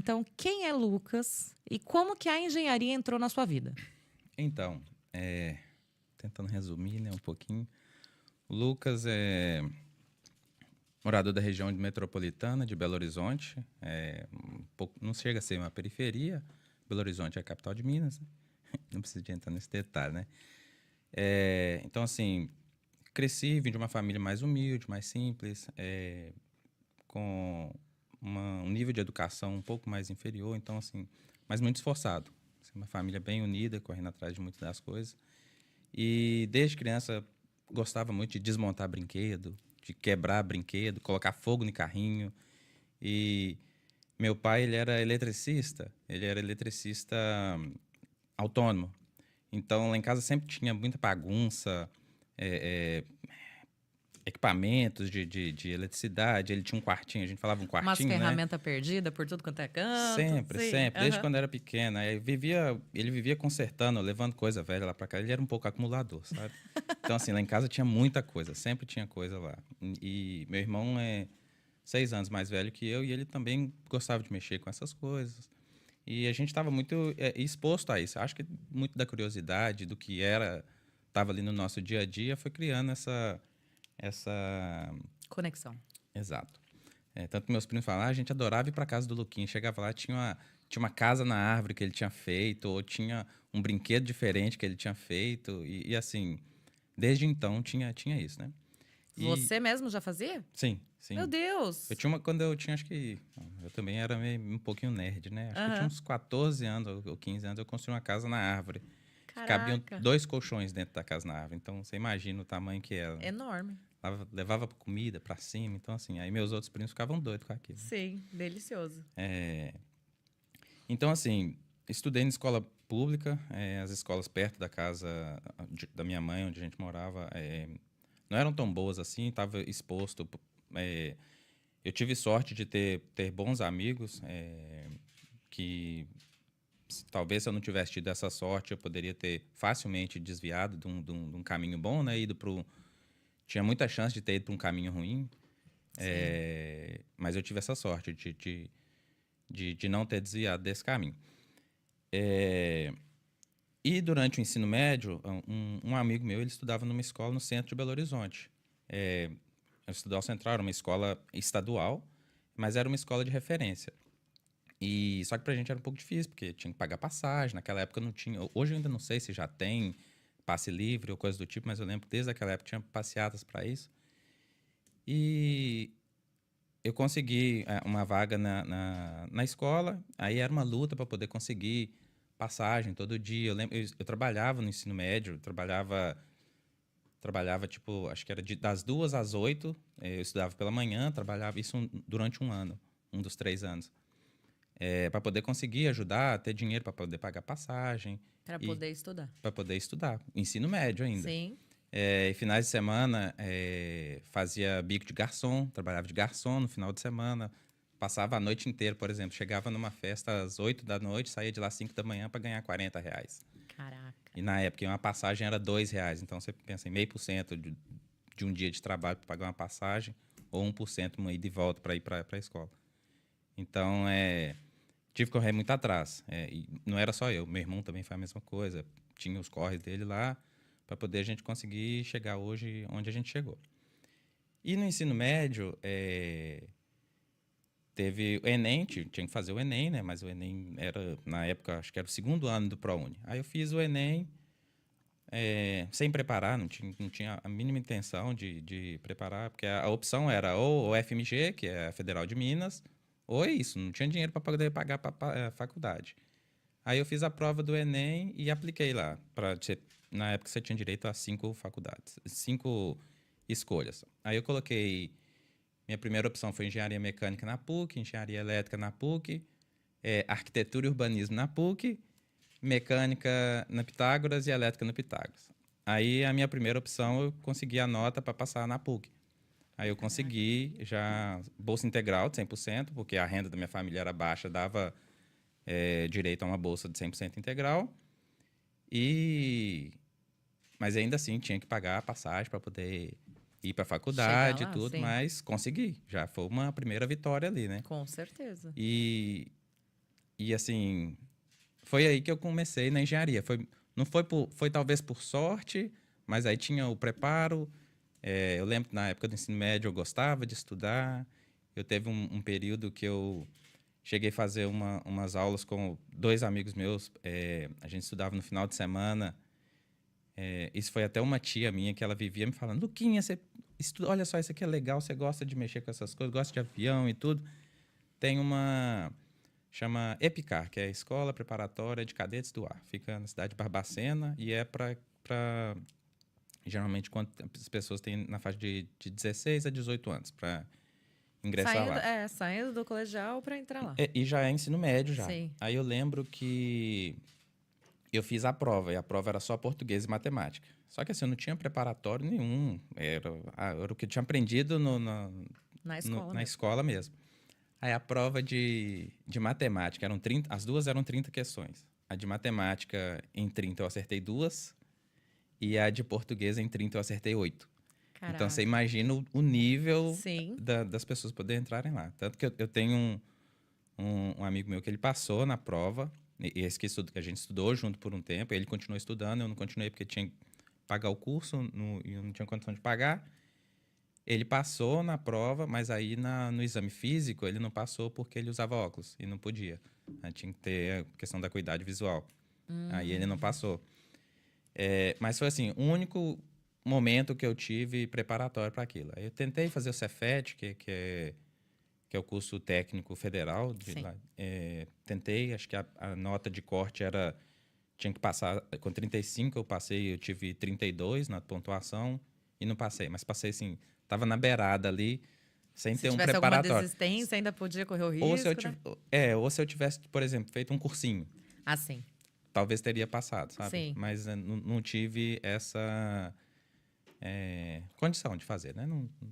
Então, quem é Lucas e como que a engenharia entrou na sua vida? Então, tentando resumir, né, um pouquinho. O Lucas é morador da região metropolitana de Belo Horizonte. Não chega a ser uma periferia. Belo Horizonte é a capital de Minas, né? Não preciso de entrar nesse detalhe, né? Então, assim, cresci, vim de uma família mais humilde, mais simples, com um nível de educação um pouco mais inferior, então, assim, mas muito esforçado. Assim, uma família bem unida, correndo atrás de muitas das coisas. E desde criança gostava muito de desmontar brinquedo, de quebrar brinquedo, colocar fogo no carrinho. E meu pai, ele era eletricista autônomo. Então lá em casa sempre tinha muita bagunça, é, equipamentos de eletricidade. Ele tinha um quartinho, a gente falava um Umas quartinho, né? ferramentas perdidas por tudo quanto é canto? Sempre, Sim. sempre, desde Aham. quando era pequena. Ele vivia consertando, levando coisa velha lá pra cá. Ele era um pouco acumulador, sabe? Então, assim, lá em casa tinha muita coisa, sempre tinha coisa lá. E meu irmão é 6 anos mais velho que eu e ele também gostava de mexer com essas coisas. E a gente estava muito exposto a isso. Acho que muito da curiosidade do que estava ali no nosso dia a dia foi criando essa. Conexão. Exato. Tanto que meus primos falavam, a gente adorava ir para casa do Luquinha. Chegava lá, tinha uma casa na árvore que ele tinha feito, ou tinha um brinquedo diferente que ele tinha feito. E assim, desde então tinha isso, né? E Você mesmo já fazia? sim, Meu sim. Eu Deus! tinha quando eu tinha, acho que. Eu também era um pouquinho nerd, né? Acho que eu tinha Aham. uns 14 anos ou 15 anos, eu construí uma casa na árvore. Que cabiam Caraca. 2 colchões dentro da casa na árvore. Então você imagina o tamanho que era, né? Enorme. Levava comida para cima. Então, assim, aí meus outros primos ficavam doidos com aquilo, né? Sim, delicioso. Então, assim, estudei em escola pública, as escolas perto da casa da minha mãe, onde a gente morava, não eram tão boas assim, estava exposto. é, eu tive sorte de ter bons amigos, que talvez se eu não tivesse tido essa sorte, eu poderia ter facilmente desviado de um caminho bom, né? Tinha muita chance de ter ido para um caminho ruim, Sim. mas eu tive essa sorte de não ter desviado desse caminho. E durante o ensino médio, um amigo meu, ele estudava numa escola no centro de Belo Horizonte. A Estadual Central era uma escola estadual, mas era uma escola de referência. E só que pra gente era um pouco difícil, porque tinha que pagar passagem. Naquela época não tinha. Hoje eu ainda não sei se já tem passe livre ou coisa do tipo, mas eu lembro que desde aquela época tinha passeatas para isso. E eu consegui uma vaga na escola, aí era uma luta para poder conseguir passagem todo dia. Eu lembro, eu trabalhava no ensino médio, trabalhava tipo, acho que era das 2 às 8, eu estudava pela manhã, trabalhava isso durante um ano, um dos 3 anos, para poder conseguir ajudar, ter dinheiro para poder pagar passagem Para e poder estudar. para poder estudar, ensino médio ainda. Sim. E finais de semana, fazia bico de garçom, trabalhava de garçom no final de semana, passava a noite inteira, por exemplo, chegava numa festa às 8 da noite, saía de lá às 5 da manhã para ganhar R$ 40. Caraca. E na época uma passagem era R$ 2, então você pensa em 0,5% de um dia de trabalho para pagar uma passagem, ou 1% uma ida e volta para ir para a escola. Então, tive que correr muito atrás. E não era só eu, meu irmão também faz a mesma coisa. Tinha os corres dele lá para poder a gente conseguir chegar hoje onde a gente chegou. E no ensino médio, teve o Enem, tinha que fazer o Enem, né? Mas o Enem era, na época, acho que era o segundo ano do ProUni. Aí eu fiz o Enem sem preparar, não tinha a mínima intenção de preparar, porque a opção era ou o FMG, que é a Federal de Minas, ou é isso, não tinha dinheiro para poder pagar para a faculdade. Aí eu fiz a prova do Enem e apliquei lá. Na época você tinha direito a 5 faculdades, 5 escolhas. Aí eu coloquei. Minha primeira opção foi engenharia mecânica na PUC, engenharia elétrica na PUC, arquitetura e urbanismo na PUC, mecânica na Pitágoras e elétrica no Pitágoras. Aí a minha primeira opção eu consegui a nota para passar na PUC. Aí eu Caraca. consegui já bolsa integral de 100%, porque a renda da minha família era baixa, dava direito a uma bolsa de 100% integral. E mas ainda assim tinha que pagar a passagem para poder ir para a Chegar faculdade e lá, tudo, sim. mas consegui. Já foi uma primeira vitória ali, né? Com certeza. E E assim, foi aí que eu comecei na engenharia. Não foi, foi talvez por sorte, mas aí tinha o preparo. Eu lembro que na época do ensino médio eu gostava de estudar. Eu teve um período que eu cheguei a fazer umas aulas com dois amigos meus. A gente estudava no final de semana. Isso foi até uma tia minha que ela vivia me falando: Luquinha, você estuda, olha só, isso aqui é legal, você gosta de mexer com essas coisas, gosta de avião e tudo. Tem uma chama EPICAR, que é a Escola Preparatória de Cadetes do Ar. Fica na cidade de Barbacena e é para geralmente quando as pessoas têm na faixa de 16 a 18 anos para ingressar lá. Saindo do colegial para entrar lá. E já é ensino médio já. Sim. Aí eu lembro que eu fiz a prova, e a prova era só português e matemática. Só que assim, eu não tinha preparatório nenhum. Era o que eu tinha aprendido na escola mesmo. Aí a prova de matemática, as duas eram 30 questões. A de matemática, em 30 eu acertei 2, e a de português, em 30 eu acertei 8. Caraca. Então, você imagina o nível Sim. das pessoas poderem entrarem lá. Tanto que eu tenho um amigo meu que ele passou na prova, e esse que a gente estudou junto por um tempo, ele continuou estudando, eu não continuei porque tinha que pagar o curso e eu não tinha condição de pagar. Ele passou na prova, mas aí no exame físico ele não passou porque ele usava óculos e não podia. Aí tinha que ter a questão da acuidade visual. Aí ele não passou. Mas foi assim, o único momento que eu tive preparatório para aquilo. Aí eu tentei fazer o Cefet, que é o curso técnico federal. Lá. Tentei, acho que a nota de corte tinha que passar, com 35 eu passei, eu tive 32 na pontuação e não passei. Mas passei assim, estava na beirada ali, sem ter um preparatório. Se tivesse alguma desistência, ainda podia correr o risco, ou se eu tivesse, por exemplo, feito um cursinho. Ah, sim. Talvez teria passado, sabe? Sim. Mas não tive essa condição de fazer, né?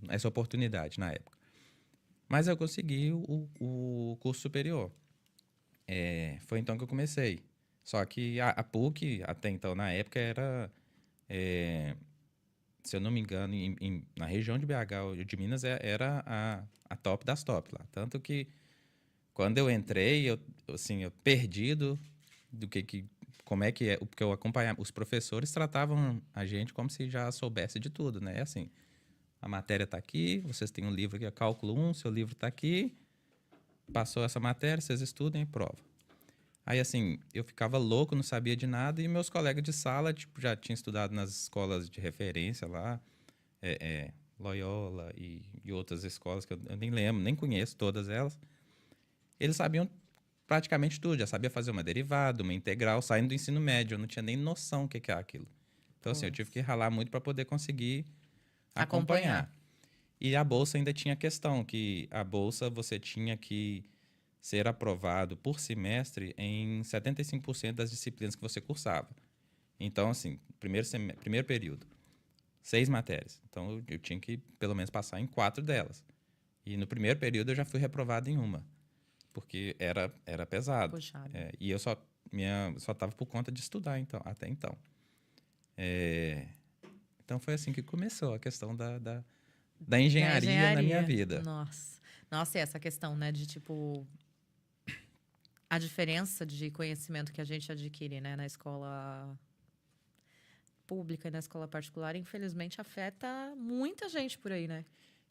Essa oportunidade na época. Mas eu consegui o curso superior. Foi então que eu comecei. Só que a PUC, até então, na época, era... se eu não me engano, na região de BH ou de Minas, era a top das top lá. Tanto que, quando eu entrei, eu perdido como é que é, porque eu acompanhava, os professores tratavam a gente como se já soubesse de tudo, né? Assim, a matéria está aqui, vocês têm um livro aqui, é cálculo 1, seu livro está aqui, passou essa matéria, vocês estudem e prova. Aí, assim, eu ficava louco, não sabia de nada, e meus colegas de sala, tipo, já tinham estudado nas escolas de referência lá, Loyola e outras escolas que eu nem lembro, nem conheço todas elas. Eles sabiam praticamente tudo, já sabia fazer uma derivada, uma integral, saindo do ensino médio, eu não tinha nem noção do que é aquilo. Então, assim, eu tive que ralar muito para poder conseguir acompanhar. E a bolsa ainda tinha questão, que a bolsa você tinha que ser aprovado por semestre em 75% das disciplinas que você cursava. Então, assim, primeiro período, 6 matérias. Então, eu tinha que, pelo menos, passar em 4 delas. E no primeiro período, eu já fui reprovado em uma, porque era pesado. Puxado. E eu só estava por conta de estudar, então, até então. Então, foi assim que começou a questão da engenharia na minha vida. Nossa, e essa questão, né, de tipo... A diferença de conhecimento que a gente adquire, né, na escola pública e na escola particular, infelizmente, afeta muita gente por aí, né?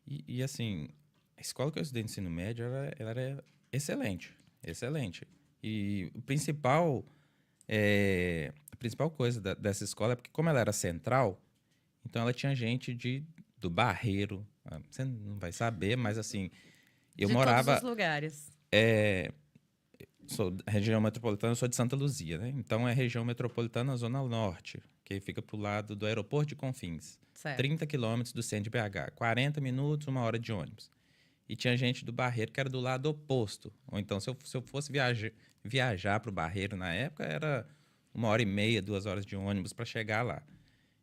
E assim, a escola que eu estudei no ensino médio, ela era excelente, excelente. E a principal coisa dessa escola é porque, como ela era central, então ela tinha gente do Barreiro. Você não vai saber, mas assim, eu morava... De todos os lugares. Sou da região metropolitana, eu sou de Santa Luzia, né? Então, é região metropolitana, Zona Norte, que fica pro lado do aeroporto de Confins. Certo. 30 quilômetros do centro de BH. 40 minutos, 1 hora de ônibus. E tinha gente do Barreiro que era do lado oposto. Ou então, se eu fosse viajar pro Barreiro na época, era 1h30, 2 horas de ônibus para chegar lá.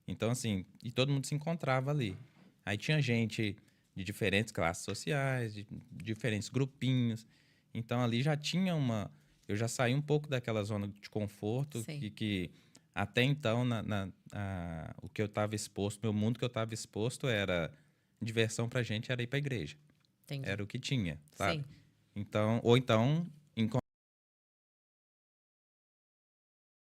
Então, assim, e todo mundo se encontrava ali. Aí tinha gente de diferentes classes sociais, de diferentes grupinhos. Então, ali já tinha eu já saí um pouco daquela zona de conforto que até então, o que eu estava exposto, meu mundo que eu estava exposto era diversão pra gente, era ir pra igreja. Entendi. Era o que tinha, sabe? Sim. Então, ou então